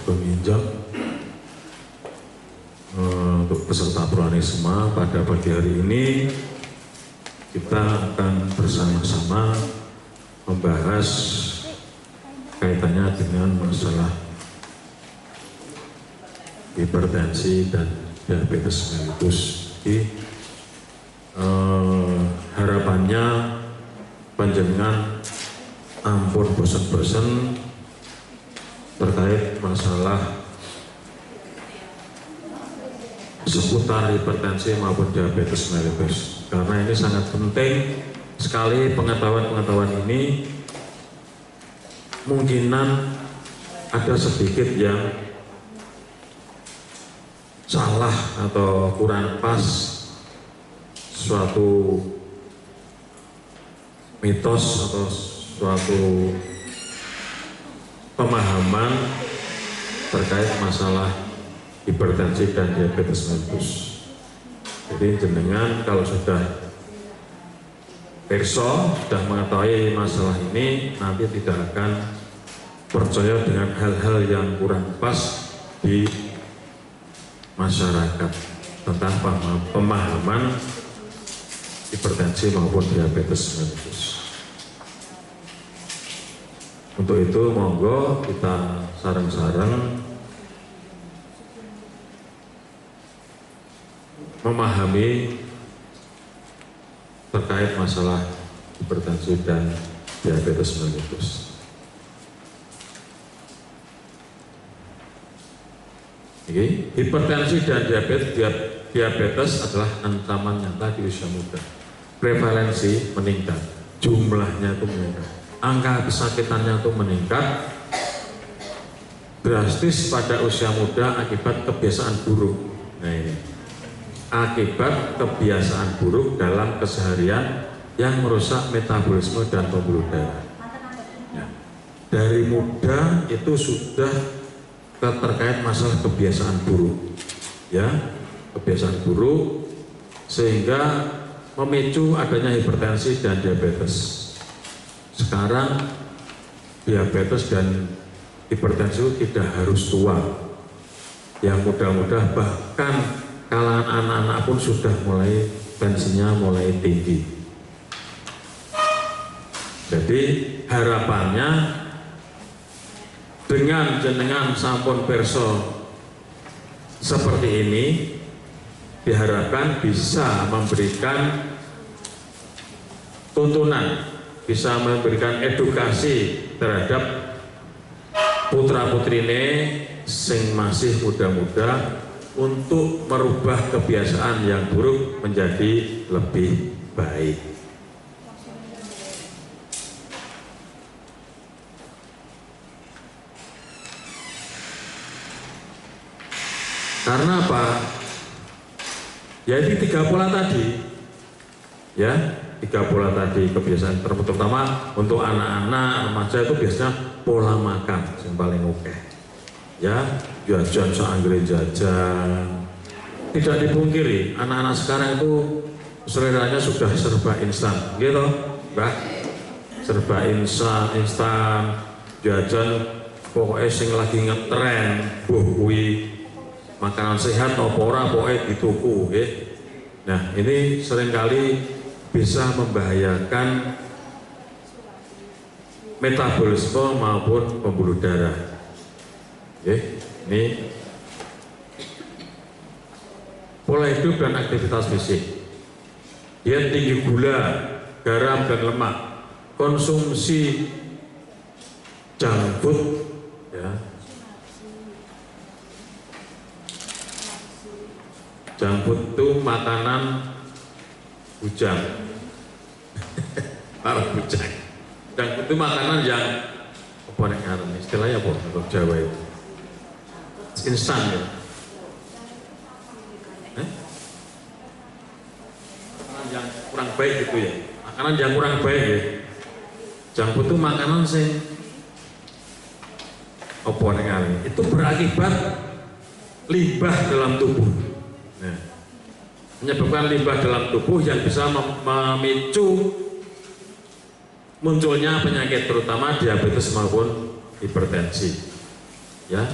Sugeng Injak, untuk peserta Puranisma pada pagi hari ini kita akan bersama-sama membahas kaitannya dengan masalah hipertensi dan diabetes mellitus. Jadi harapannya panjenengan ampun bosan-bosan terkait masalah seputar hipertensi maupun diabetes mellitus, karena ini sangat penting sekali. Pengetahuan ini mungkinan ada sedikit yang salah atau kurang pas, suatu mitos atau suatu pemahaman terkait masalah hipertensi dan diabetes mellitus. Jadi jenengan kalau sudah perso, sudah mengetahui masalah ini, nanti tidak akan percaya dengan hal-hal yang kurang pas di masyarakat tentang pemahaman hipertensi maupun diabetes mellitus. Untuk itu monggo kita sareng-sareng memahami terkait masalah hipertensi dan diabetes mellitus. Hipertensi dan diabetes adalah ancaman nyata di usia muda. Prevalensi meningkat, jumlahnya itu meningkat, angka kesakitannya itu meningkat drastis pada usia muda akibat kebiasaan buruk. Nah ini, akibat kebiasaan buruk dalam keseharian yang merusak metabolisme dan pembuluh darah. Ya. Dari muda itu sudah terkait masalah kebiasaan buruk, ya, kebiasaan buruk sehingga memicu adanya hipertensi dan diabetes. Sekarang diabetes dan hipertensi tidak harus tua, yang muda-muda bahkan kalangan anak-anak pun sudah mulai tensinya mulai tinggi. Jadi harapannya dengan jenengan sampun perso seperti ini, diharapkan bisa memberikan tuntunan, bisa memberikan edukasi terhadap putra-putrine sing masih muda-muda untuk merubah kebiasaan yang buruk menjadi lebih baik. Karena apa? Ya ini 3 pola tadi, ya 3 pola tadi kebiasaan, terutama untuk anak-anak remaja itu biasanya pola makan yang paling oke. Ya, jajan seanggere jajan. Tidak dipungkiri, anak-anak sekarang itu seleranya sudah serba instan, gitu, Mbak. Serba instan, jajan pokoknya sing lagi ngetren, kuwi makanan sehat apa ora pokoke dituku, nggih. Nah, ini seringkali bisa membahayakan metabolisme maupun pembuluh darah. Ini pola hidup dan aktivitas fisik. Dia tinggi gula, garam dan lemak, konsumsi junk food, ya. Junk food itu makanan bujang, para bujang. Junk food itu makanan yang apa nek ngaran istilahnya apa untuk Jawa itu? Instan ya. Makanan yang kurang baik gitu ya. Makanan yang kurang baik ya. Junk food itu makanan sing apa nek ngaran? Itu berakibat limbah dalam tubuh. Nah, menyebabkan limbah dalam tubuh yang bisa memicu munculnya penyakit terutama diabetes maupun hipertensi. Ya,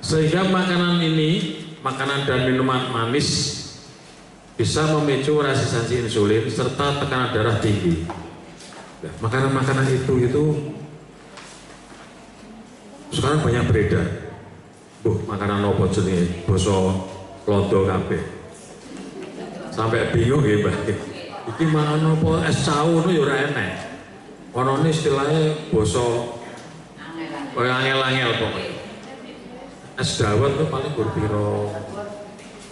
Sehingga makanan ini, makanan dan minuman manis bisa memicu resistensi insulin serta tekanan darah tinggi. Nah, makanan-makanan itu sekarang banyak beredar. Makanan apa jenenge basa londo kabeh. Sampai bingung ya, Mbak. Iki mangan apa es cau itu ya ora enak. Ana istilahnya basa kaya angel-angel pokoknya. Es dawet itu paling berpiro.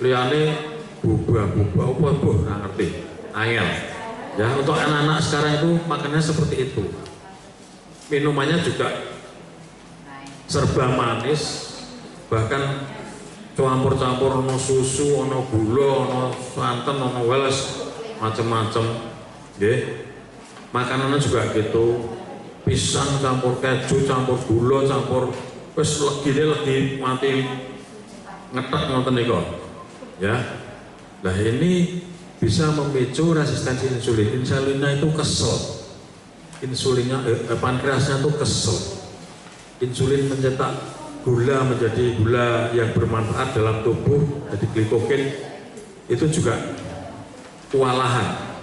Liyane bubah-bubah apa nggak ngerti. Angel. Ya, untuk anak-anak sekarang itu makannya seperti itu. Minumannya juga serba manis, bahkan campur-campur ono susu, ono gula, ono santan, ono weles, macam-macam. Nggih. Makanannya juga gitu. Pisang campur keju, campur gula, campur wis legi mati ngetek ngoten niku. Ya. Nah, ini bisa memicu resistensi insulin. Insulinnya itu kesel. Insulinnya pankreasnya itu kesel. Insulin mencetak gula menjadi gula yang bermanfaat dalam tubuh, jadi glikogen itu juga kewalahan.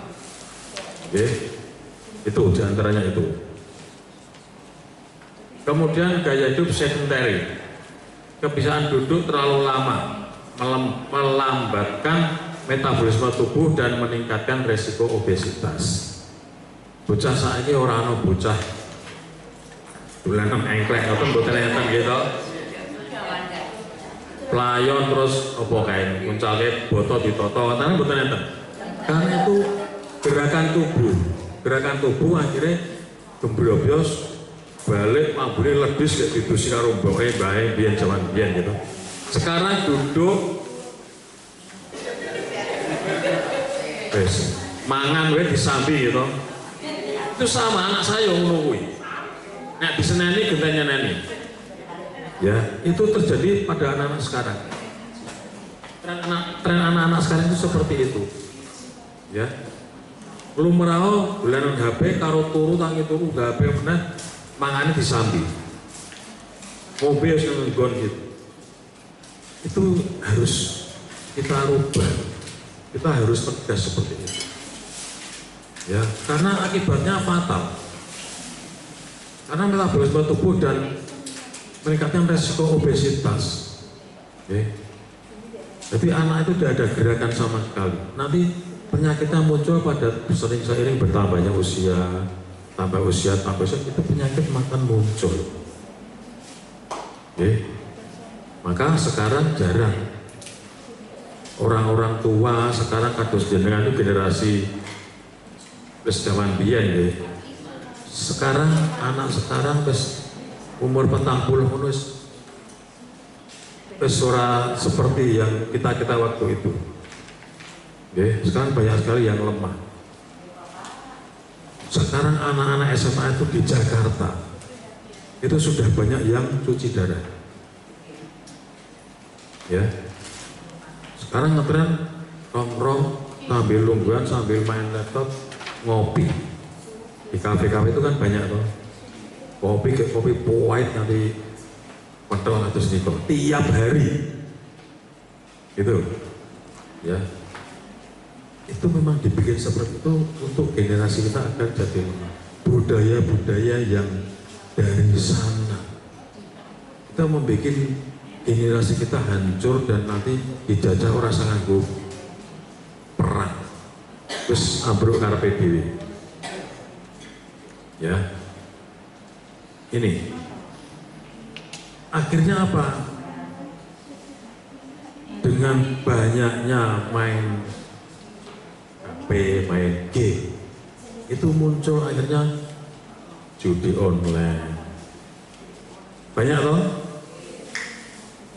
Oke. Itu diantaranya itu. Kemudian gaya hidup sedentary, kebiasaan duduk terlalu lama melambatkan metabolisme tubuh dan meningkatkan resiko obesitas. Bocah saiki ora ana bocah dolanan engklek atau mboten enten gitu. Playon terus apa kae muncalke boto ditoto katanya mboten enten. Karena itu gerakan tubuh akhirnya gembrobyos balik mambune ledis kayak didusi karo mboke mbae biyen jaman biyen gitu. Sekarang duduk wes mangan wae disambi gitu. Itu sama anak saya ngono kuwi. Nek diseneni genteng nyeneni. Ya, itu terjadi pada anak-anak sekarang. Tren anak-anak sekarang itu seperti itu. Ya. Lumrah dolanan HP karo turu tangi turu HP meneh mangane disambi. Mobil sing nggon gitu. Itu harus kita rubah. Kita harus tegas seperti itu. Ya, karena akibatnya fatal. Karena metabolisme tubuh dan meningkatkan resiko obesitas. Oke. Jadi anak itu tidak ada gerakan sama sekali. Nanti penyakitnya muncul pada seiring bertambahnya usia, tambah usia, itu penyakit makan muncul. Oke. Maka sekarang jarang orang-orang tua sekarang kados jenengan itu generasi wis zaman biyen nggih. Sekarang anak sekarang wis umur 40 wis ora seperti yang kita waktu itu. Oke, sekarang banyak sekali yang lemah. Sekarang anak-anak SMA itu di Jakarta itu sudah banyak yang cuci darah. Ya. Sekarang ngetren nongkrong sambil lungguhan sambil main laptop ngopi. Di kafe-kafe itu kan banyak tuh. Kopi pahit nanti pentol atau sedikit tiap hari. Gitu. Ya. Itu memang dibikin seperti itu untuk generasi kita akan jadi budaya-budaya yang dari sana. Kita membuat generasi kita hancur dan nanti dijajah orang sanggup perang. Terus ambruk karepe dhewe. Ya. Ini. Akhirnya apa? Dengan banyaknya main HP, main game, itu muncul akhirnya judi online. Banyak loh.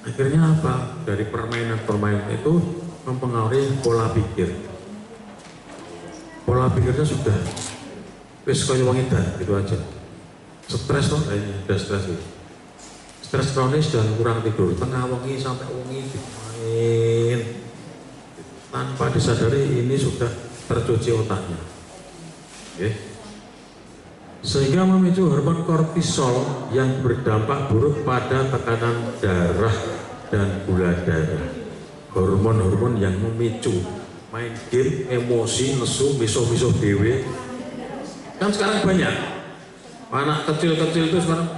Akhirnya apa? Dari permainan-permainan itu mempengaruhi pola pikir. Pola pikirnya sudah wis kaya wong edan gitu aja. Stres loh kayaknya, udah stres gitu. Stres kronis dan kurang tidur, tengah wengi sampai wengi main. Tanpa disadari ini sudah tercuci otaknya. Oke. Sehingga memicu hormon kortisol yang berdampak buruk pada tekanan darah dan gula darah. Hormon-hormon yang memicu main game, emosi, nesu, miso-miso dewe. Kan sekarang banyak anak kecil-kecil itu sekarang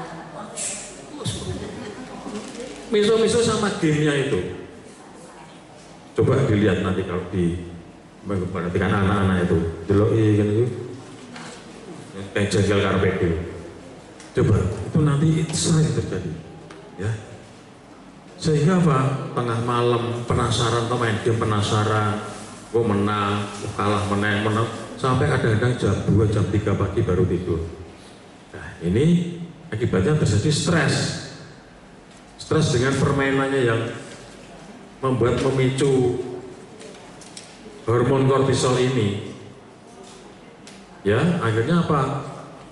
miso-miso sama gamenya itu. Coba dilihat nanti kalau perhatikan anak-anak itu, deloki kan itu, kayak jengkel karpet itu. Coba itu nanti sering terjadi, ya. Sehingga apa? Tengah malam penasaran, atau main game penasaran, gue menang, kalah menang, sampai kadang-kadang jam 2, jam 3 pagi baru tidur. Nah ini akibatnya terjadi stres dengan permainannya yang membuat memicu hormon kortisol ini, ya akhirnya apa?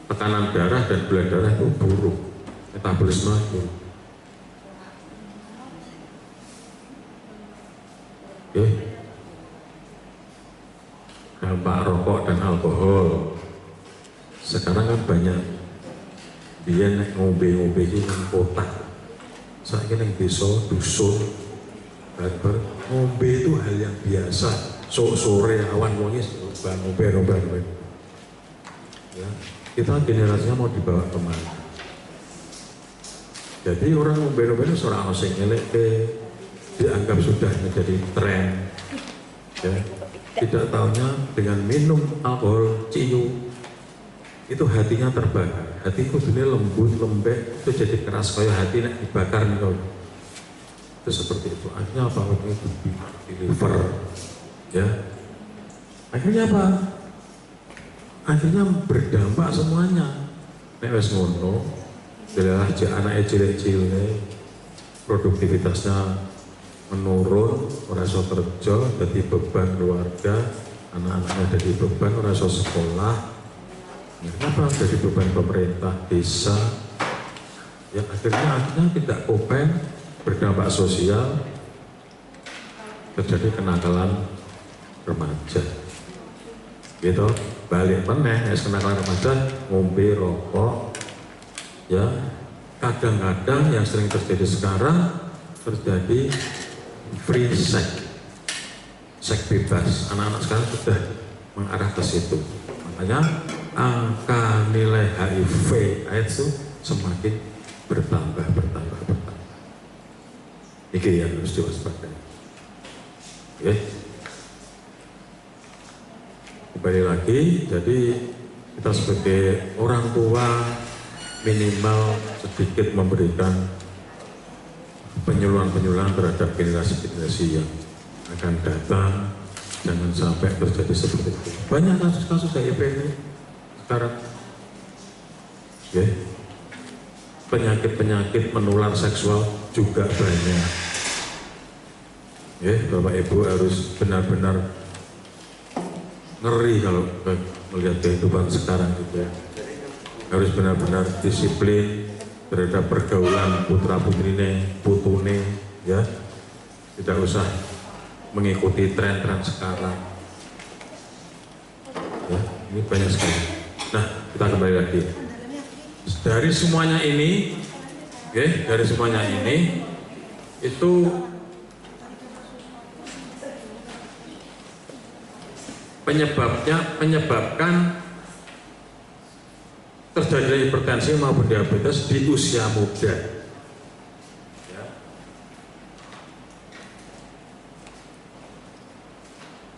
Tekanan darah dan gula darah itu buruk, metabolisme buruk. Oke. Dampak rokok dan alkohol sekarang kan banyak. Dia ngombe-ngombe ini kotak. Saya kira yang desa, dusun, barbar, ngombe itu hal yang biasa. Sore awan wangi, ngombe. Ya, kita generasinya mau dibawa kemana? Jadi orang ngombe itu seorang oseng ngelek dianggap sudah menjadi tren. Ya, tidak tahunya dengan minum alkohol ciu itu hatinya terbakar. Hatiku dunia lembut, lembek, itu jadi keras kayak hati nak dibakar nih kau. Itu seperti itu. Akhirnya apa? Itu di liver, ya. Akhirnya apa? Akhirnya berdampak semuanya. Nek wes ngono, adalah anak cilik-cilik, produktivitasnya menurun, merasa kerja, jadi beban keluarga, anak-anaknya jadi beban, merasa sekolah. Kenapa jadi beban pemerintah, desa, yang akhirnya tidak kopen, berdampak sosial, terjadi kenakalan remaja. Gitu, balik meneh, kenakalan remaja, ngombe rokok, ya. Kadang-kadang yang sering terjadi sekarang terjadi free sex, seks bebas. Anak-anak sekarang sudah mengarah ke situ. Makanya angka nilai HIV AIDS itu semakin bertambah. Ini yang harus diwaspadai. Oke. Kembali lagi, jadi kita sebagai orang tua minimal sedikit memberikan penyuluhan terhadap generasi-generasi yang akan datang. Jangan sampai terjadi seperti itu. Banyak kasus-kasus HIV ini sekarang, ya. Penyakit-penyakit menular seksual juga banyak, ya. Bapak Ibu harus benar-benar ngeri kalau melihat kehidupan sekarang juga. Harus benar-benar disiplin terhadap pergaulan putra putune, ya. Tidak usah mengikuti tren-tren sekarang, ya. Ini banyak sekali. Nah, kita kembali lagi. Dari semuanya ini, okay, dari semuanya ini, itu menyebabkan terjadi hipertensi maupun diabetes di usia muda. Ya.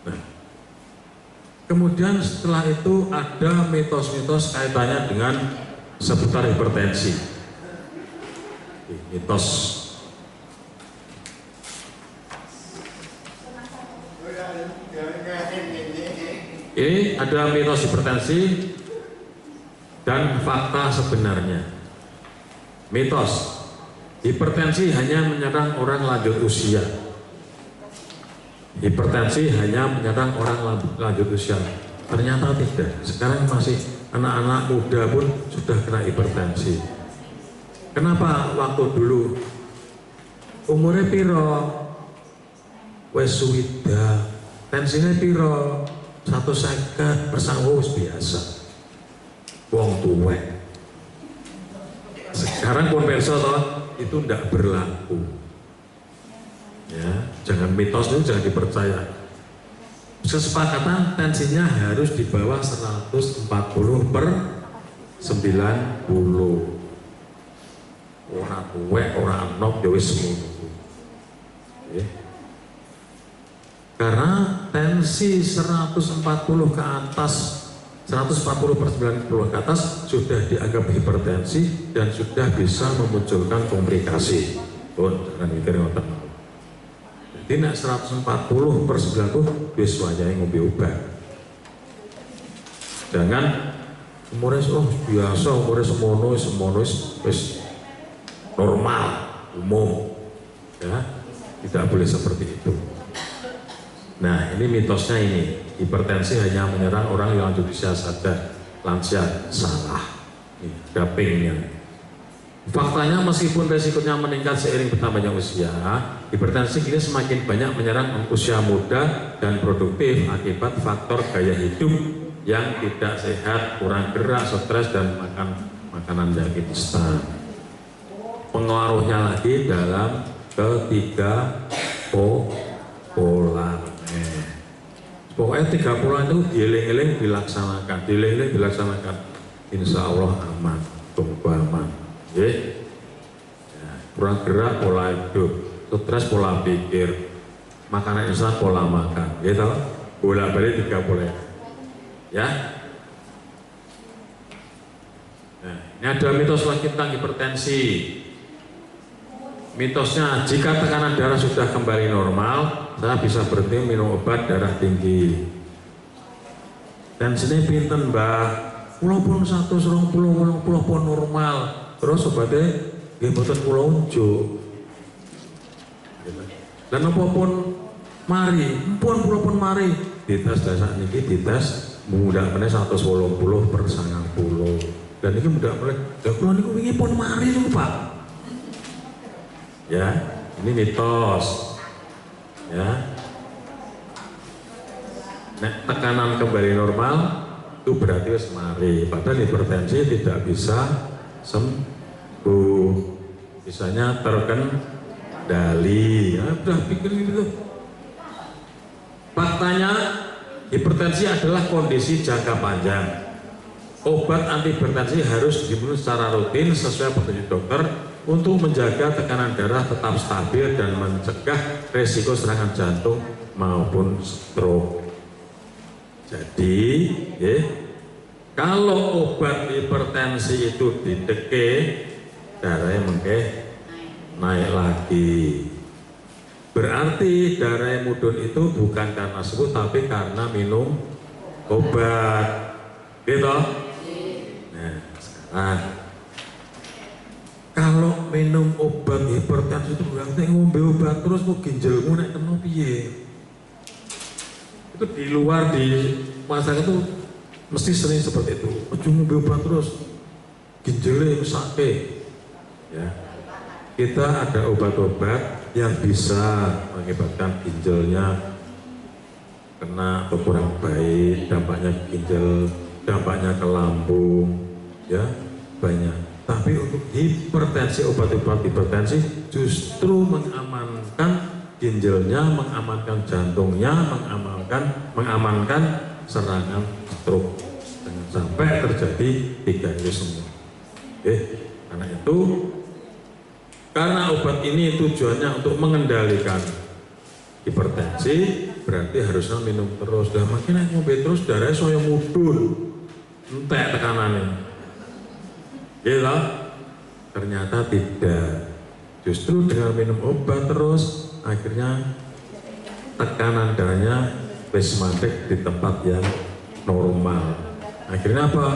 Nah, kemudian setelah itu ada mitos-mitos kaitannya dengan seputar hipertensi. Mitos. Ini ada mitos hipertensi dan fakta sebenarnya. Mitos, hipertensi hanya menyerang orang lanjut usia. Hipertensi hanya menyerang orang lanjut usia. Ternyata tidak. Sekarang masih anak-anak muda pun sudah kena hipertensi. Kenapa waktu dulu umurnya piro, wes suwida, tensinya piro, 150 persangwus biasa. Wong tuwek. Sekarang pun perso toh itu tidak berlaku. Ya, jangan mitos itu jangan dipercaya. Kesepakatan tensinya harus di bawah 140/90. Ora tuwek, ora enom, ya wis ngono. Karena tensi 140 ke atas, 140/90 ke atas sudah dianggap hipertensi dan sudah bisa memunculkan komplikasi. Jangan mikir ngoten. Jadi nak 140/90 wis wayahe ngombe obat. Jangan umurnya biasa, umurnya semono wis normal, umum, ya, tidak boleh seperti itu. Nah, ini mitosnya ini, hipertensi hanya menyerang orang yang lanjut usia saja, lansia salah. Ini dapingnya. Faktanya meskipun resikonya meningkat seiring bertambahnya usia, hipertensi kini semakin banyak menyerang usia muda dan produktif akibat faktor gaya hidup yang tidak sehat, kurang gerak, stres, dan makan makanan yang instan. Pengaruhnya lagi dalam ketiga pola. Pokoknya 3 pola itu dieling-eling dilaksanakan, insya Allah aman, tunggu aman. Ya, kurang gerak pola hidup, stres pola pikir, makanan instan pola makan, gitu. Bolak-balik 3 pola. Ya. Nah, ini ada mitos lagi tentang hipertensi. Mitosnya, jika tekanan darah sudah kembali normal, saya bisa berhenti minum obat darah tinggi. Tensinya pinten, Mbah? Walaupun 120 pun normal, terus obatnya nggih mboten kula unjuk. Dan apapun mari, kula pun mari dites dasar niki dites mudah meneh 180/90. Dan ini mudah meneh. Lah kula niku wingi pun mari lho, Pak. Ya, ini mitos. Ya. Nek tekanan kembali normal itu berarti wis mari. Padahal hipertensi tidak bisa sembuh. Bisanya terkendali. Ya, udah pikir gitu. Faktanya hipertensi adalah kondisi jangka panjang. Obat antihipertensi harus diminum secara rutin sesuai petunjuk dokter untuk menjaga tekanan darah tetap stabil dan mencegah resiko serangan jantung maupun stroke. Jadi, kalau obat hipertensi itu dideke, darahnya mengke naik lagi. Berarti darahnya mudun itu bukan karena sembuh, tapi karena minum obat. Gitu? Nah, sekarang kalau minum obat hipertensi itu berarti ngombe obat terus kok ginjalmu nek kena piye? Itu di luar di masyarakat itu mesti sering seperti itu. Ojo ngombe obat terus ginjalnya sakit. Ya. Kita ada obat-obat yang bisa mengakibatkan ginjalnya kena atau kurang baik, dampaknya ginjal, dampaknya ke lambung, ya banyak. Tapi untuk hipertensi, obat-obat hipertensi justru mengamankan ginjalnya, mengamankan jantungnya, mengamankan serangan stroke. Jangan sampai terjadi 3 ini semua. Karena obat ini tujuannya untuk mengendalikan hipertensi, berarti harusnya minum terus. Dan makin ngombe terus darahnya saya mudun, entek tekanannya. Gitu? Ternyata tidak. Justru dengan minum obat terus, akhirnya tekanan darahnya wis mandek di tempat yang normal. Akhirnya apa?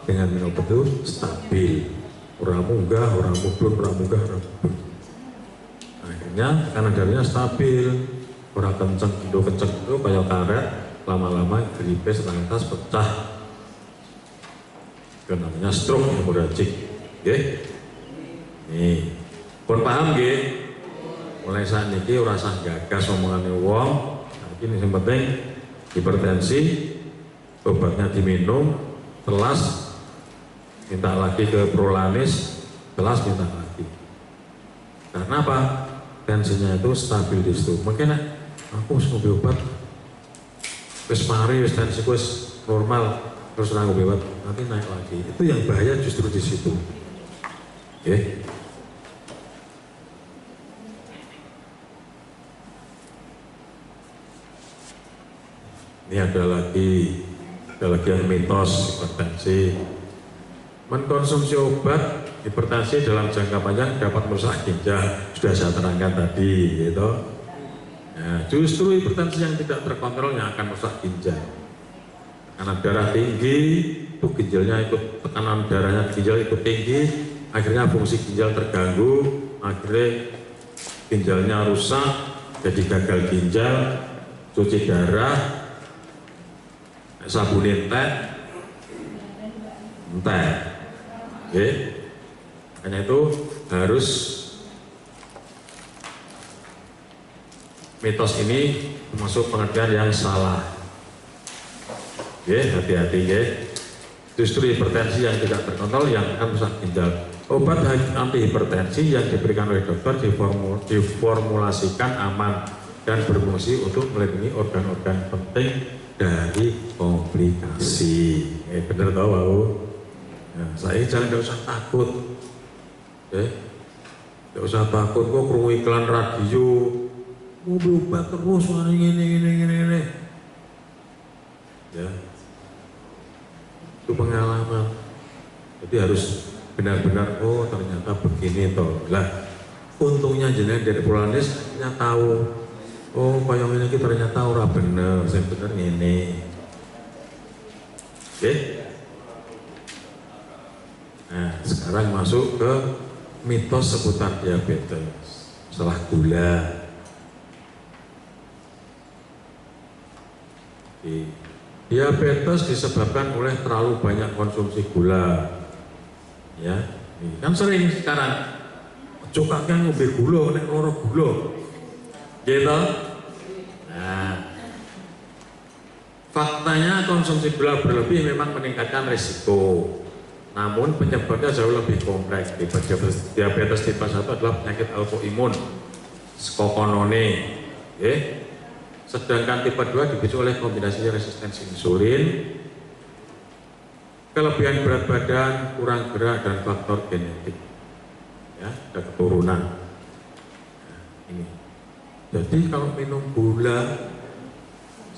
Dengan minum obat itu stabil. Orang munggah, orang mudun, orang munggah, orang mudun. Akhirnya tekanan darahnya stabil. Orang kenceng itu kayak karet, lama-lama gripes lantas pecah. Itu namanya stroke hemoragik. Nih, pun paham nggih? Mulai saat ini ora usah gagas omongane wong. Ini yang penting hipertensi, obatnya diminum, telas minta lagi ke Prolanis, telas minta lagi. Karena apa? tensinya itu stabil di situ. Mungkin aku harus ngombe obat, wis mari wis tensiku wis normal, terus ngombe obat nanti naik lagi. Itu yang bahaya justru di situ. Oke. Ini ada lagi yang mitos hipertensi. Mengkonsumsi obat hipertensi dalam jangka panjang dapat merusak ginjal. Sudah saya terangkan tadi, gitu. Nah, justru hipertensi yang tidak terkontrol yang akan merusak ginjal. Tekanan darah tinggi, itu ginjalnya ikut, tekanan darahnya ginjal ikut tinggi, akhirnya fungsi ginjal terganggu, akhirnya ginjalnya rusak, jadi gagal ginjal, cuci darah, sabunin entek. Oke. Makanya itu harus mitos ini termasuk pengertian yang salah. Oke, hati-hati ya. Justru hipertensi yang tidak terkontrol yang akan merusak ginjal. Obat anti hipertensi yang diberikan oleh dokter diformulasikan aman dan berfungsi untuk melindungi organ-organ penting dari komplikasi. Bener tau aku. Nah, saya jangan usah takut. Gak usah takut kok krungu iklan radio. Mau obat terus ini. Ya. Itu pengalaman. Jadi harus benar-benar oh ternyata begini toh. Lah, untungnya jenengan dari Polanis akhirnya tahu. Oh, payung ini ternyata ora bener, saya bener ini. Oke. Nah, sekarang masuk ke mitos seputar diabetes, masalah gula. Diabetes disebabkan oleh terlalu banyak konsumsi gula. Ya, kan sering sekarang cokaknya ngombe gula, nek loro gula. Gitu. Nah, faktanya konsumsi gula berlebih memang meningkatkan risiko. Namun penyebabnya jauh lebih kompleks. Diabetes tipe 1 adalah penyakit autoimun, kokonone. Sedangkan tipe 2 dipicu oleh kombinasi resistensi insulin, kelebihan berat badan, kurang gerak, dan faktor genetik. Ya, ada keturunan. Nah, ini. Jadi kalau minum gula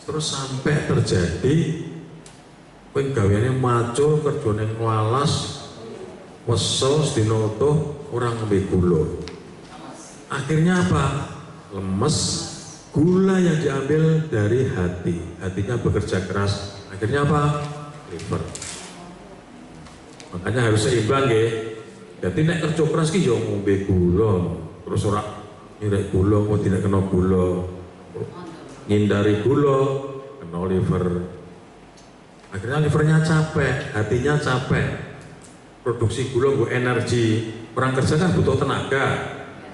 terus sampai terjadi penggaweane macul, kerjane nglalas, wesel dinoto orang ngombe gula. Akhirnya apa? Lemes. Gula yang diambil dari hati, hatinya bekerja keras. Akhirnya apa? Liver. Makanya harus seimbang ya. Jadi nek kerja keras ki yo ngombe gula, terus ora nyirek gula, kok tidak kena gula. Ngindari gula, kena liver. Akhirnya livernya capek, hatinya capek. Produksi gula gue energi. Orang kerja kan butuh tenaga.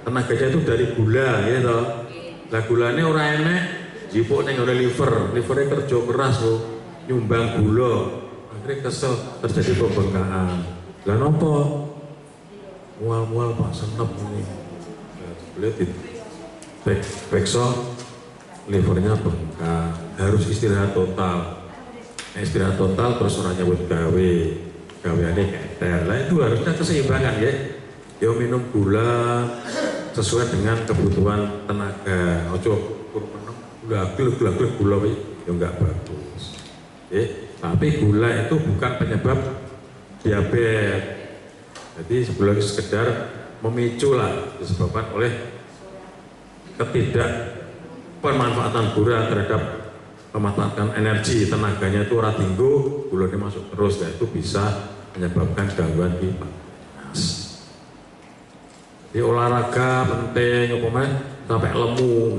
Tenaganya itu dari gula, ya toh. Lah gulane ora enek, jipuk ning oleh livernya kerja keras loh, nyumbang gula. Akhirnya kesel, terjadi pembengkakan. Lah nopo? Mual-mual Pak senep ini. Lihat pekso livernya bengkak, harus istirahat total. Istirahat total terus orang nyebut gaweane keter. Lah itu harusnya keseimbangan ya. Yo minum gula sesuai dengan kebutuhan tenaga. Ojo gula ya enggak bagus. Tapi gula itu bukan penyebab diabetes. Jadi sebelum sekedar memicu lah, disebabkan oleh ketidakpemanfaatan gula terhadap pemanfaatan energi, tenaganya itu ora tinggu, gulanya masuk terus, dan itu bisa menyebabkan gangguan di panas. Di olahraga penting, sampai lemu,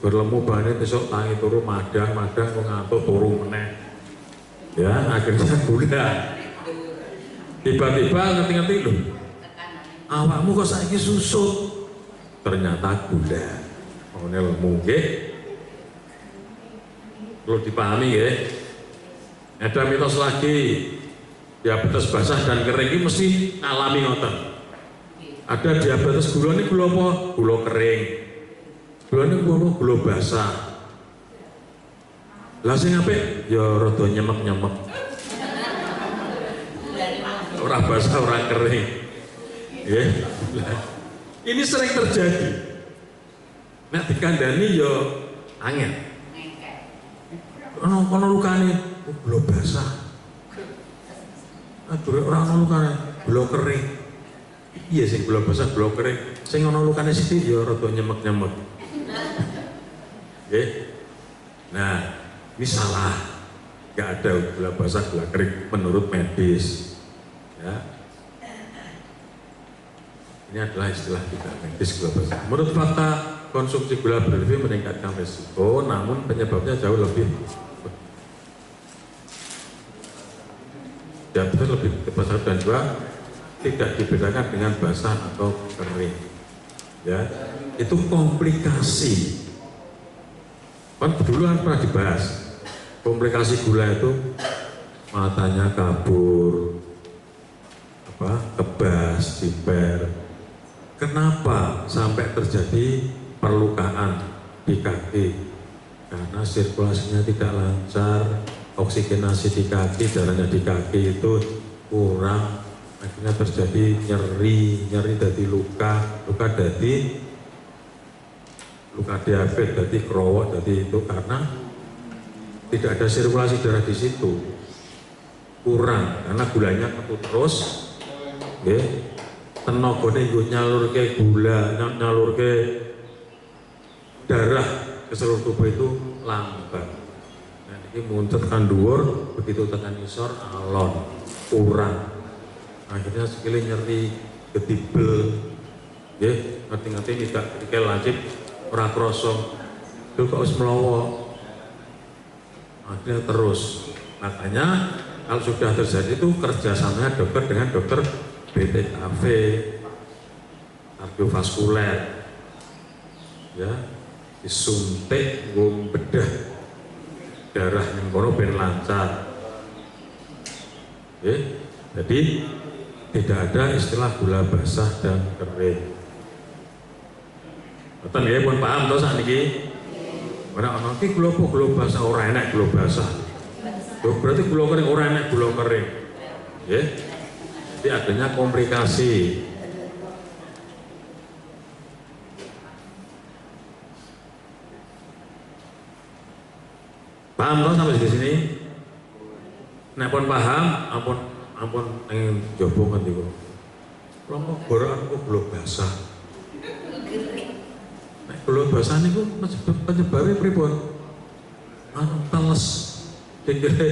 berlemu bahannya besok tangi turu madang kok ngantuk turu meneh. Ya akhirnya gula. Tiba-tiba ngerti-ngerti loh, awakmu kok saiki susut, ternyata gula. Oh ini lemu, perlu dipahami ya. Ada mitos lagi, diabetes basah dan kering ini mesti alami ngoten. Ada diabetes gula ini gula apa? Gula kering. Gulane ngono gula basah. Lah sing apik ya rada nyemek-nyemek. Ora basah ora kering. Nggih. Ini sering terjadi. Nek dikandani ya angel. Ono lukane gula basah. Aduh ora ono lukane gula kering. Iya sing gula basah gula kering. Sing ono lukane sithik ya rada nyemek-nyemek. Nggih. Nah, ini salah. Enggak ada gula basah gula kering menurut medis. Ya. Ini adalah istilah kita medis gula basah. Menurut fakta, konsumsi gula berlebih meningkatkan risiko, namun penyebabnya jauh lebih diabetes lebih tipe 1 dan 2 tidak dibedakan dengan basah atau kering. Ya, itu komplikasi. Kan dulu kan pernah dibahas komplikasi gula itu matanya kabur, kebas, ciper. Kenapa sampai terjadi perlukaan di kaki? Karena sirkulasinya tidak lancar, oksigenasi di kaki, darahnya di kaki itu kurang, akhirnya terjadi nyeri dari luka dari luka diabetes, dari kerowok, dari itu karena tidak ada sirkulasi darah di situ, kurang karena gulanya ketut terus, tenagane nggo nyalurke gula, nyalurke darah ke seluruh tubuh itu lambat. Nah, ini muncul tekan dhuwur, begitu tekan isor alon, kurang. Akhirnya sekali nyeri, gedibel, ngerti-ngerti tidak lancip, ora krasa. Itu kok wis mlowo. Akhirnya terus. Makanya kalau sudah terjadi itu kerjasamanya dokter dengan dokter BTKV, kardiovaskuler, ya, disuntik, bedah darah yang kono ben lancar. Jadi tidak ada istilah gula basah dan kering. Betul ya, pun paham toh saat ini? Mana orang ini gula basah ora enak gula basah. Berarti gula kering ora enak gula kering. Ya. Jadi adanya komplikasi. Paham toh sampai di sini? Nek pun paham, ampun ingin jobo kan niku. Kalau gorakan kok gula basah. Nek gula basah niku penyebabnya pripun? Teles, dikira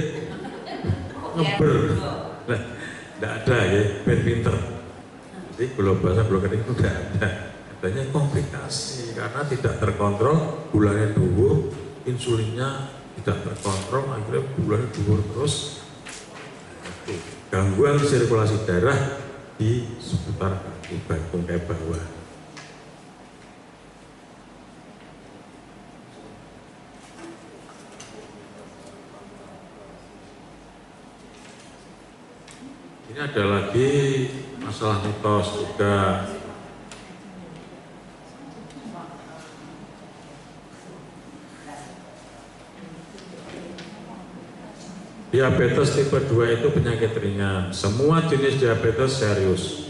ngeber. Nah, tidak ada ya, ben pinter. Jadi gula basah, gula kering itu tidak ada. Adanya komplikasi karena tidak terkontrol, gulanya dhuwur, insulinnya tidak terkontrol, akhirnya gulanya dhuwur terus. Gangguan sirkulasi darah di seputar kaki, bangkai bawah. Ini ada lagi masalah mitos juga. Diabetes tipe 2 itu penyakit ringan. Semua jenis diabetes serius.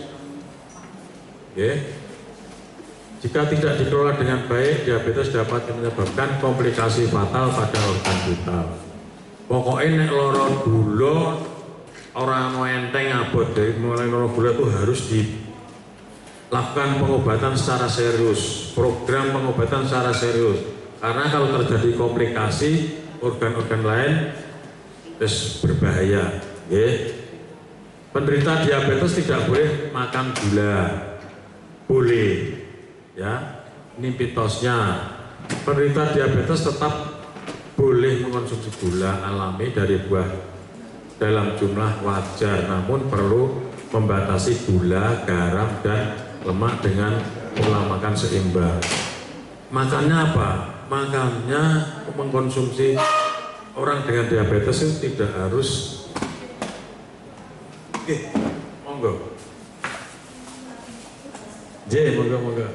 Jika tidak dikelola dengan baik, diabetes dapat menyebabkan komplikasi fatal pada organ vital. Pokoknya nek loro gula orang enteng abot, dari mulai loro gula itu harus dilakukan pengobatan secara serius, program pengobatan secara serius. Karena kalau terjadi komplikasi organ-organ lain terus berbahaya. Penderita diabetes tidak boleh makan gula, boleh, ya. Ini mitosnya. Penderita diabetes tetap boleh mengonsumsi gula alami dari buah dalam jumlah wajar, namun perlu membatasi gula, garam, dan lemak dengan pola makan seimbang. Makannya apa? Makannya mengkonsumsi. Orang dengan diabetes itu tidak harus monggo. Monggo.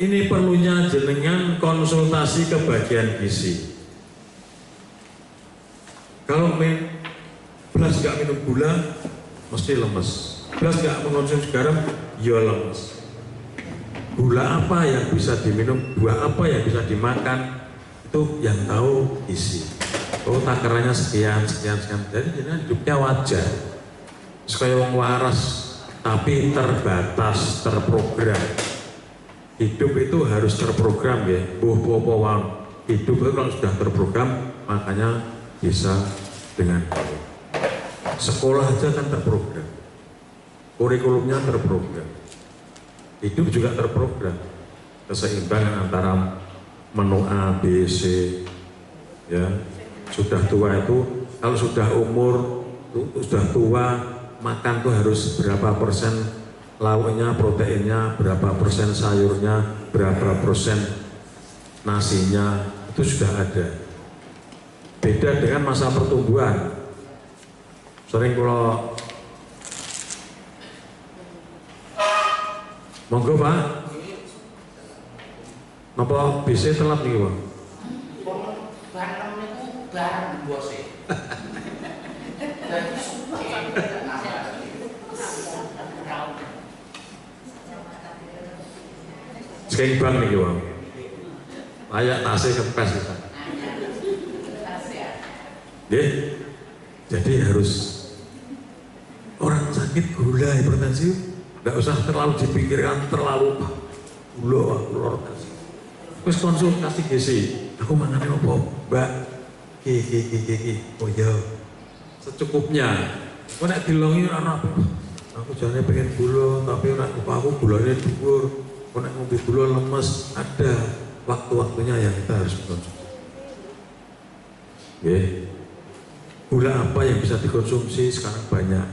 ini perlunya jenengan konsultasi ke bagian gizi. Kalau belas gak minum gula, mesti lemes. Belas gak mengonsumsi garam, ya lemes. Gula apa yang bisa diminum, buah apa yang bisa dimakan, itu yang tahu gizi. Oh, takarannya sekian. Jadi jenengan hidupnya wajar. Sekaya wong waras, tapi terbatas, terprogram. Hidup itu harus terprogram ya. Hidup itu kalau sudah terprogram, makanya bisa dengan baik. Sekolah aja kan terprogram, kurikulumnya terprogram, hidup juga terprogram. Keseimbangan antara menu A, B, C, ya. Sudah tua itu, kalau sudah umur, sudah tua, makan tuh harus berapa persen lauknya, proteinnya, berapa persen sayurnya, berapa persen nasinya, itu sudah ada. Beda dengan masa pertumbuhan. Sering kalau monggo Pak, napa bisa telat nih Pak? Sekali bang nih Pak, layak nasi kempes kita. Jadi harus orang sakit gula hipertensi nggak usah terlalu dipikirkan terlalu gula terus konsultasi gizi. Aku makannya apa Mbak? Oh ya secukupnya. Kau nak dilongi anak aku jalannya pengen gula tapi aku gulanya dhuwur. Kau nak ngombe gula lemes, ada waktu-waktunya yang kita harus mengkonsumsi. Gula apa yang bisa dikonsumsi sekarang banyak,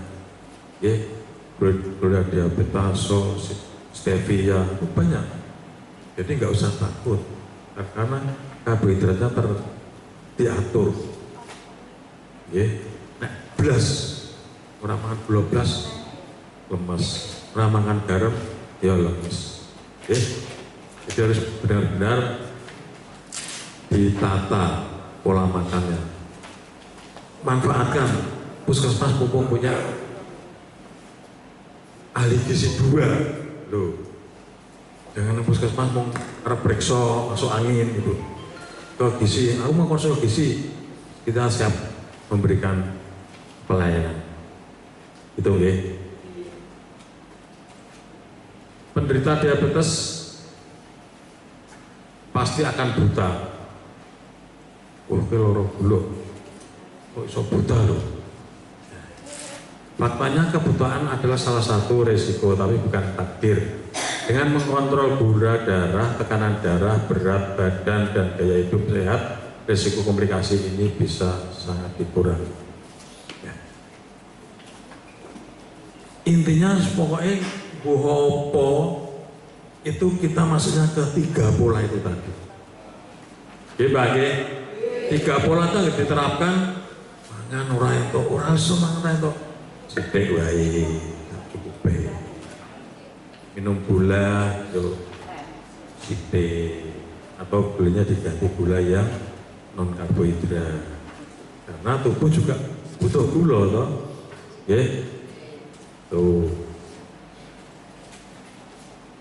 gula diabetes, stevia, itu banyak. Jadi nggak usah takut, karena karbohidratnya diatur. Nah, belas, orang makan gula belas, lemes. Orang makan garam, ya lemes. Jadi harus benar-benar ditata pola makannya. Manfaatkan puskesmas mumpung punya ahli gizi 2 loh. Jangan puskesmas mau periksa masuk angin gitu. Ke gizi, aku mau konsul gizi, kita siap memberikan pelayanan. Itu ya. Penderita diabetes pasti akan buta. Loro gula. Kok iso buta loh. Faktanya kebutaan adalah salah satu resiko, tapi bukan takdir. Dengan mengontrol gula darah, tekanan darah, berat badan, dan gaya hidup sehat, resiko komplikasi ini bisa sangat dikurangi. Ya. Intinya pokoknya bohopo itu kita masuknya ke 3 pola itu tadi. Oke, 3 pola itu diterapkan. Mangan ora entuk, ora iso mangan entuk. Sithik wae, cukup bae. Minum gula yo sithik atau gulanya diganti gula yang non karbohidrat. Karena tubuh juga butuh gula toh. Nggih. Tuh.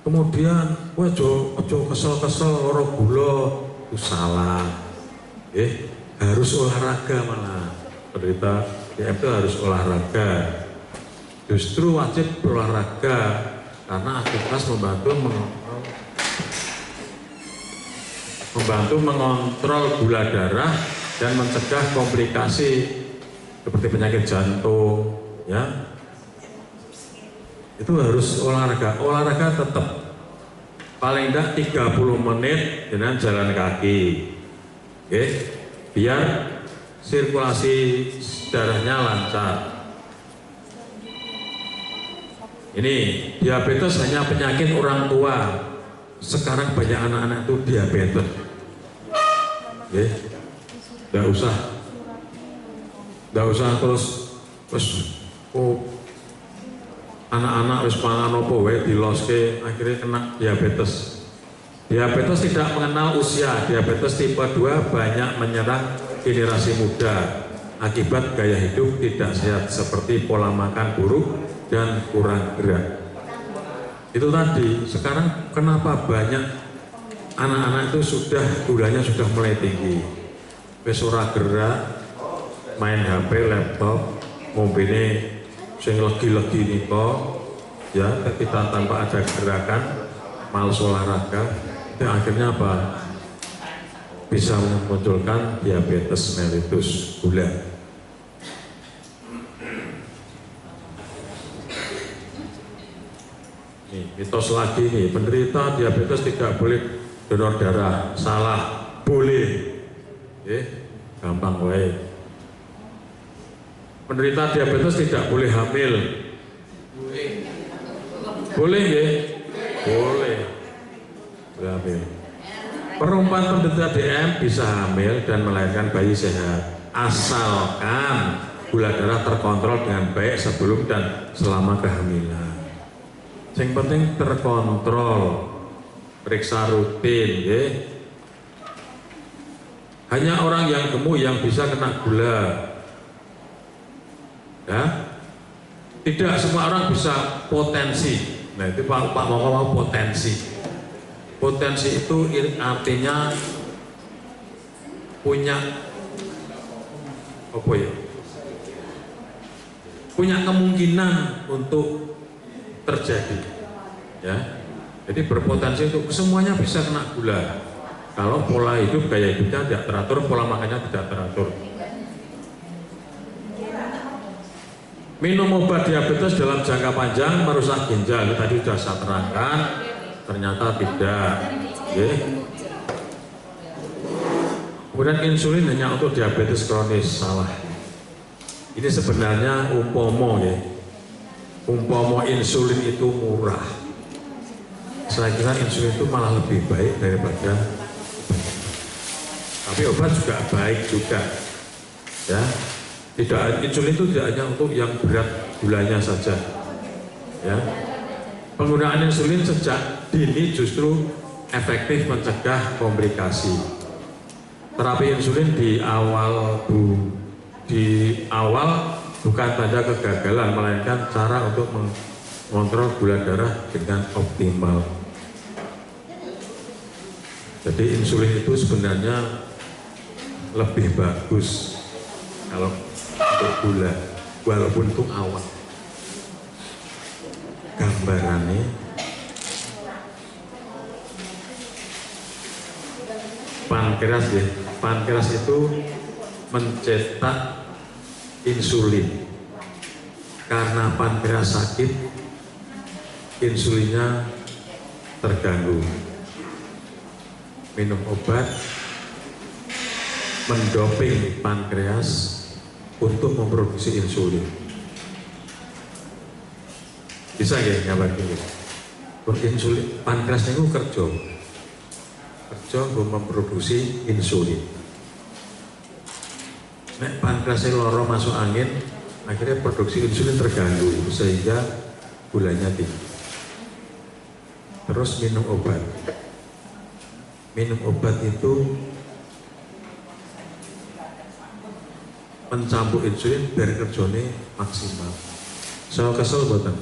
Kemudian ojo kesel-kesel ora gula, itu salah. Harus olahraga malah. Penderita DF itu harus olahraga. Justru wajib berolahraga karena aktivitas membantu mengontrol gula darah dan mencegah komplikasi seperti penyakit jantung, ya. Itu harus olahraga tetap paling tidak 30 menit dengan jalan kaki, biar sirkulasi darahnya lancar. Ini diabetes hanya penyakit orang tua. Sekarang banyak anak-anak itu diabetes. Nggak usah terus anak-anak wis pangan opo wae diloske akhirnya kena diabetes. Diabetes tidak mengenal usia. Diabetes tipe 2 banyak menyerang generasi muda akibat gaya hidup tidak sehat seperti pola makan buruk dan kurang gerak. Itu tadi. Sekarang kenapa banyak anak-anak itu sudah gulanya sudah mulai tinggi, wis ora gerak, main HP, laptop, mobilnya sing legi-legi niko, ya kita tanpa ada gerakan, malas olahraga. Itu akhirnya apa? Bisa memunculkan diabetes mellitus, gula. Nih, mitos lagi nih, penderita diabetes tidak boleh donor darah. Salah, boleh. Gampang wae. Penderita diabetes tidak boleh hamil. Boleh ya? Boleh. Hamil. Perempuan penderita DM bisa hamil dan melahirkan bayi sehat asalkan gula darah terkontrol dengan baik sebelum dan selama kehamilan. Yang penting terkontrol, periksa rutin, ya. Hanya orang yang gemuk yang bisa kena gula, ya. Tidak semua orang bisa potensi. Nah itu Pak mau potensi. Potensi itu artinya punya apa ya? Punya kemungkinan untuk terjadi, ya. Jadi berpotensi untuk semuanya bisa kena gula. Kalau pola hidup, gaya hidupnya tidak teratur, pola makannya tidak teratur. Minum obat diabetes dalam jangka panjang merusak ginjal. Tadi sudah saya terangkan. Ternyata tidak, ya. Kemudian insulin hanya untuk diabetes kronis, salah. Ini sebenarnya umpomo, ya. Umpomo insulin itu murah. Saya kira insulin itu malah lebih baik daripada obat. Tapi obat juga baik juga, ya. Tidak, insulin itu tidak hanya untuk yang berat gulanya saja, ya. Penggunaan insulin sejak dini justru efektif mencegah komplikasi. Terapi insulin di awal bukan tanda kegagalan, melainkan cara untuk mengontrol gula darah dengan optimal. Jadi insulin itu sebenarnya lebih bagus kalau untuk gula, walaupun itu awal. Gambarannya pankreas, ya. Pankreas itu mencetak insulin. Karena pankreas sakit, insulinnya terganggu. Minum obat mendoping pankreas untuk memproduksi insulin. Bisa ya gambar ini. Insulin, pankreas itu kerja untuk memproduksi insulin. Nek pankreasnya loro masuk angin, akhirnya produksi insulin terganggu sehingga gulanya tinggi. Terus minum obat. Minum obat itu mencampur insulin biar kerjanya maksimal. Saya kesel buatan.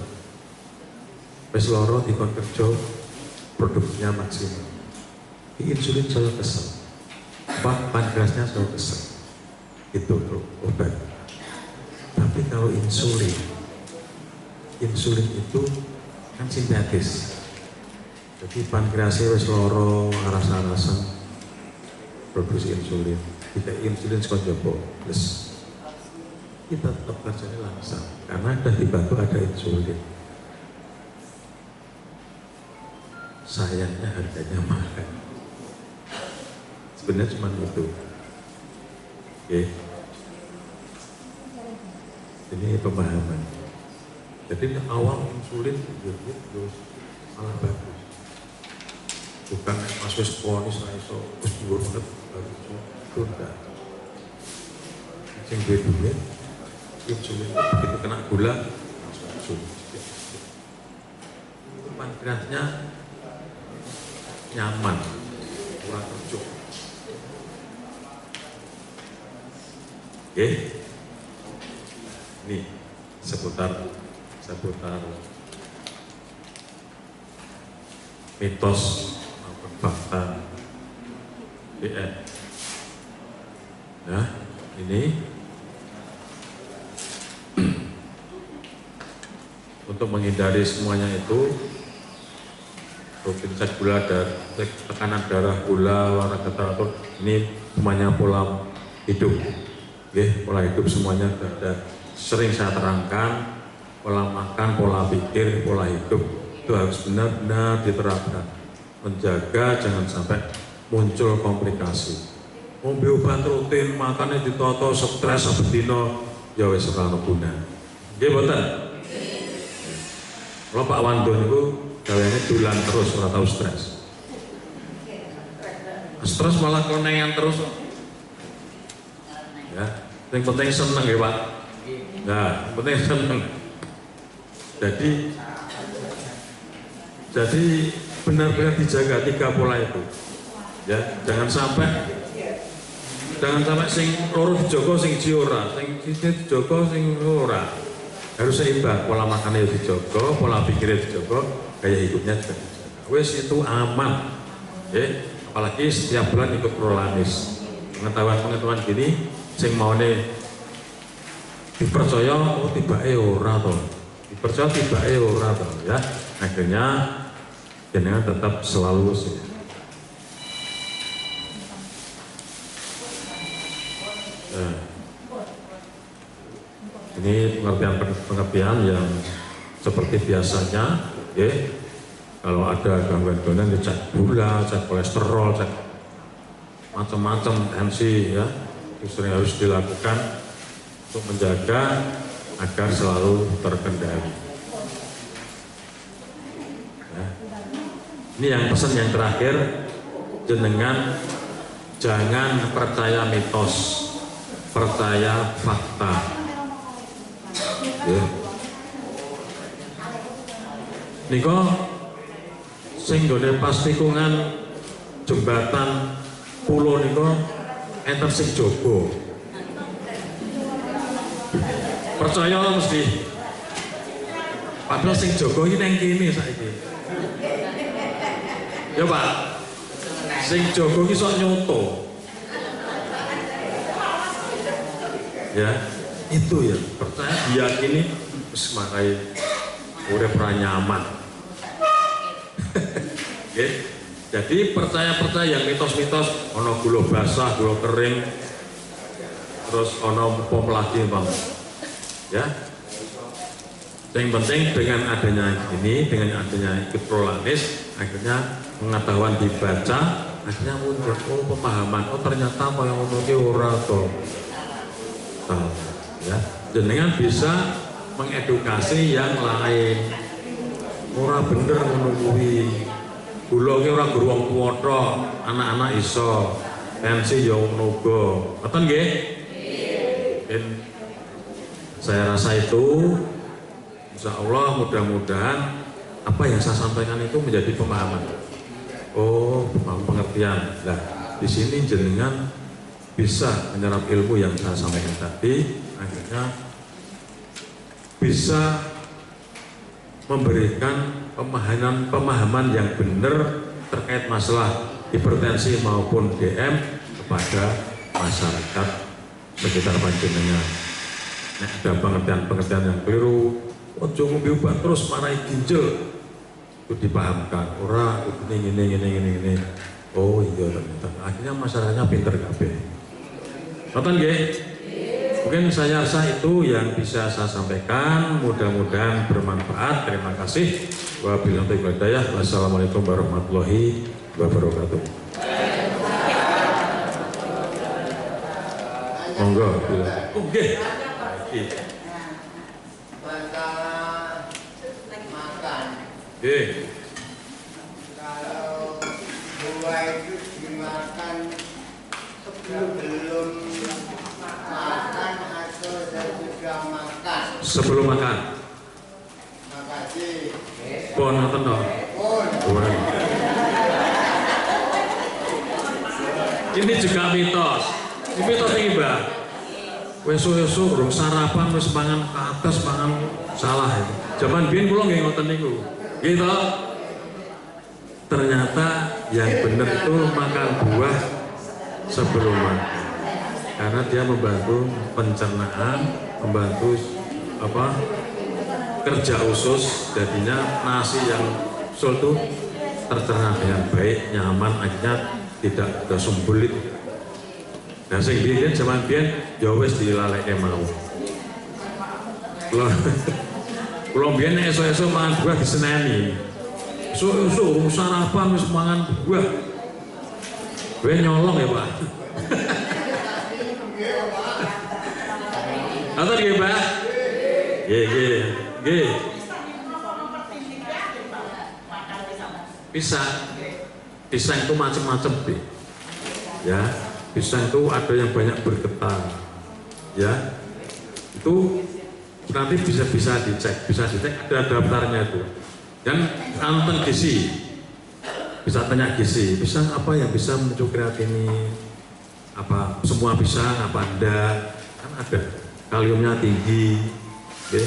Wes loro dikon kerja produksinya maksimal. Di insulin saya kesel. Pankreasnya saya kesel. Itu obat. Tapi kalau insulin itu kan sintetis. Jadi pankreasnya wes loro aras-arasan produksi insulin. Kita insulin sekon jopo plus kita tetap kerjanya langsung karena sudah dibantu ada insulin. Sayangnya harganya mahal. Sebenarnya cuma itu. Oke. Ini pemahaman. Jadi awal insulin terus malah bagus. Bukan masuk ponis iso terus dhuwur banget baru itu enggak. Sing duwe insulin begitu kena gula langsung. Itu pankreasnya nyaman, kurang terjuk. Oke, ini seputar mitos maupun fakta DM. Nah, ini untuk menghindari semuanya itu, rutin cek gula dan cek tekanan darah, gula, olahraga teratur, ini semuanya pola hidup. Oke, pola hidup semuanya ada. Sering saya terangkan, pola makan, pola pikir, pola hidup itu harus benar-benar diterapkan. Menjaga jangan sampai muncul komplikasi. Ngombe obat rutin, makannya ditoto, stres sebetino, ya wis ora ono guna. Nggih mboten? Kalau Pak Wandon itu gaweane dolan terus, ora tahu stres. Stres malah konengan terus. Ya, yang penting seneng ya Pak. Nah, penting seneng. Jadi benar-benar dijaga 3 pola itu. Ya, jangan sampai sing loro dijogo sing ora, sing dijogo sing ora. Harus seimbang, pola makannya dijogo, pola pikirnya dijogo, gaya hidupnya juga dijaga. Wes itu aman. Apalagi setiap bulan ikut prolanis. Pengetahuan gini sing maune dipercaya tibake ora to. Dipercaya tibake ora to ya. Akhirnya jenengan tetap selalu sehat. Nah, ini pengertian yang seperti biasanya, kalau ada gangguan-gangguan cek gula, cek kolesterol, cek macam-macam tensi ya, itu sering harus dilakukan untuk menjaga agar selalu terkendali. Ya. Ini yang pesan yang terakhir, jenengan jangan percaya mitos, percaya fakta. Ya. Niko sing gone pas tikungan jembatan pulau niko enten sing jogo. Percaya mesti. Padahal sing jogo iki nang kene saiki. Ya Pak. Sing jogo iki sok nyoto. Ya, itu ya, percaya diyakini wis makai urip ra nyaman. Jadi percaya yang mitos-mitos ono gula basah, gula kering, terus ono pom lagi bang. Ya, yang penting dengan adanya ini, dengan adanya ikut prolanis, akhirnya pengetahuan dibaca, akhirnya muncul pemahaman. Oh ternyata mau yang ngomongnya ora toh. Ya, jenengan bisa mengedukasi yang lain. Ora bener menunggui. Gula ki ora guru wong tuwa tok, anak-anak iso. Tensi yo ngono. Ngoten nggih? Nggih. Saya rasa itu insya Allah mudah-mudahan apa yang saya sampaikan itu menjadi pemahaman. Oh, pengertian. Nah, di sini jenengan bisa menyerap ilmu yang saya sampaikan tadi, akhirnya bisa memberikan pemahaman yang benar terkait masalah hipertensi maupun DM kepada masyarakat sekitar panjenengan. Nah, ada pengertian yang keliru, ojo ngombe obat terus marahi ginjal, itu dipahamkan. Ora, ini. Oh iya ternyata. Akhirnya masyarakatnya pinter kabeh. Nonton nggih? Mungkin saya rasa itu yang bisa saya sampaikan. Mudah-mudahan bermanfaat. Terima kasih. Wabillahi taufiq wal hidayah. Wassalamualaikum warahmatullahi wabarakatuh. Monggo. Oke. Masalah makan. Kalau buah itu dimakan sebelum makan atau sesudah makan? Sebelum makan. Makasih. Pon ngoten to. Pun. Ini juga mitos. Ini mitos ini, Mbak. Esuk-esuk urung sarapan wis mangan ke atas, mangan salah. Zaman biyen kula nggih ngoten niku. Gitu. Ternyata yang benar itu makan buah sebelum makan. Karena dia membantu pencernaan, membantu kerja usus, jadinya nasi yang usul itu tercerna dengan baik, nyaman, akhirnya tidak sumbelit. Nah, sing biyen zaman biyen ya wis dilaleke mau. Kula biyen esuk-esuk mangan buah diseneni. Esuk-esuk sarapan wis mangan buah. Kowe nyolong ya, Pak. Ngoten nggih, Pak? Nggih. Pisang itu macam-macam, deh. Ya, pisang itu ada yang banyak bergetar. Ya. Itu nanti bisa dicek ada daftarnya itu. Dan anten gizi. Bisa tanya gizi, pisang apa yang bisa memicu kreatinin? Apa semua pisang apa enggak? Kan ada. Kaliumnya tinggi. Okay.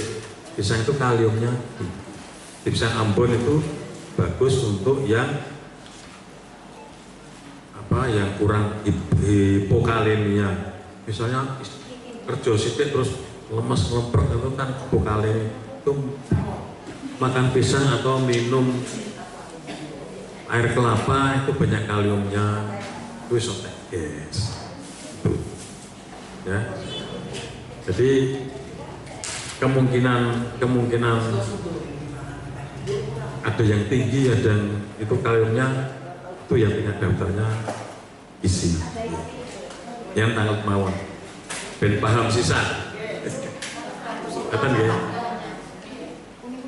Pisang itu kaliumnya tinggi. Pisang Ambon itu bagus untuk yang kurang hipokalemia. Misalnya kerja sidik terus lemes lemper itu kan hipokalemia. Itu makan pisang atau minum air kelapa itu banyak kaliumnya. Itu sotek, guys. Ya. Jadi kemungkinan ada yang tinggi, ada yang itu kaliumnya itu yang punya daftarnya isi. Yang tanggal mawon. Ben paham sisa. Ngoten nggih?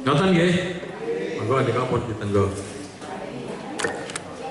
Ngoten nggih? Monggo nek pun ditenggo.